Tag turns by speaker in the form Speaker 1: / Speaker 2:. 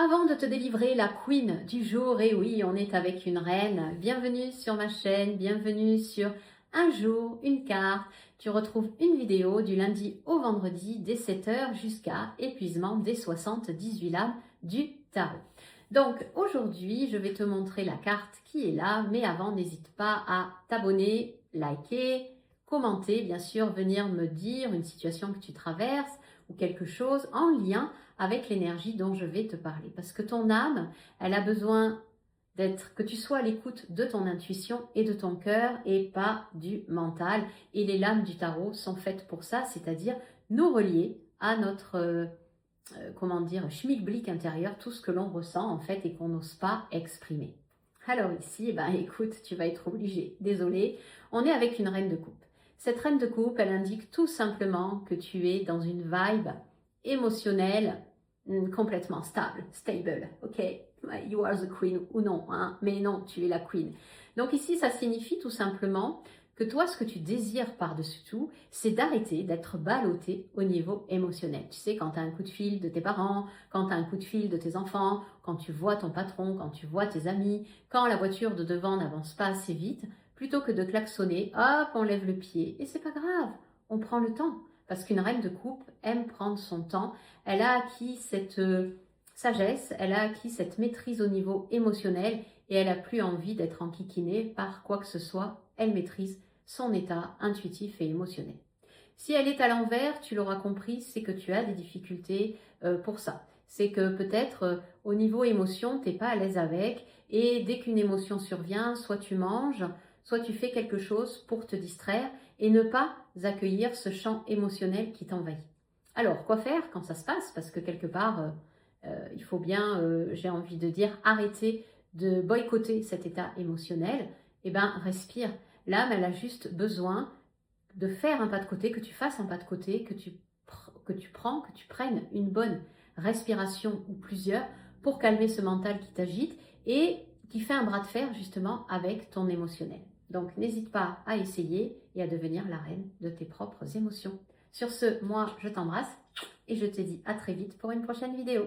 Speaker 1: Avant de te délivrer la queen du jour, et oui, on est avec une reine, bienvenue sur ma chaîne, bienvenue sur Un jour, une carte. Tu retrouves une vidéo du lundi au vendredi dès 7 heures jusqu'à épuisement des 78 lames du tarot. Donc aujourd'hui, je vais te montrer la carte qui est là, mais avant, n'hésite pas à t'abonner, liker, commenter, bien sûr, venir me dire une situation que tu traverses ou quelque chose en lien avec l'énergie dont je vais te parler. Parce que ton âme, elle a besoin que tu sois à l'écoute de ton intuition et de ton cœur et pas du mental. Et les lames du tarot sont faites pour ça, c'est-à-dire nous relier à notre, comment dire, schmilblick intérieur, tout ce que l'on ressent en fait et qu'on n'ose pas exprimer. Alors ici, eh ben, écoute, tu vas être obligé. Désolé, on est avec une reine de coupe. Cette reine de coupe, elle indique tout simplement que tu es dans une vibe émotionnelle complètement stable, ok? You are the queen ou non, hein? Mais non, tu es la queen. Donc ici, ça signifie tout simplement que toi, ce que tu désires par-dessus tout, c'est d'arrêter d'être ballotté au niveau émotionnel. Tu sais, quand tu as un coup de fil de tes parents, quand tu as un coup de fil de tes enfants, quand tu vois ton patron, quand tu vois tes amis, quand la voiture de devant n'avance pas assez vite, plutôt que de klaxonner, hop, on lève le pied. Et c'est pas grave, on prend le temps. Parce qu'une reine de coupe aime prendre son temps. Elle a acquis cette sagesse, elle a acquis cette maîtrise au niveau émotionnel et elle n'a plus envie d'être enquiquinée par quoi que ce soit. Elle maîtrise son état intuitif et émotionnel. Si elle est à l'envers, tu l'auras compris, c'est que tu as des difficultés pour ça. C'est que peut-être au niveau émotion, tu n'es pas à l'aise avec et dès qu'une émotion survient, soit tu manges, soit tu fais quelque chose pour te distraire et ne pas accueillir ce champ émotionnel qui t'envahit. Alors, quoi faire quand ça se passe? Parce que quelque part, il faut bien, j'ai envie de dire, arrêter de boycotter cet état émotionnel. Eh bien, respire. L'âme, elle a juste besoin de faire un pas de côté, que tu fasses un pas de côté, que tu prennes une bonne respiration ou plusieurs pour calmer ce mental qui t'agite et qui fait un bras de fer justement avec ton émotionnel. Donc n'hésite pas à essayer et à devenir la reine de tes propres émotions. Sur ce, moi je t'embrasse et je te dis à très vite pour une prochaine vidéo.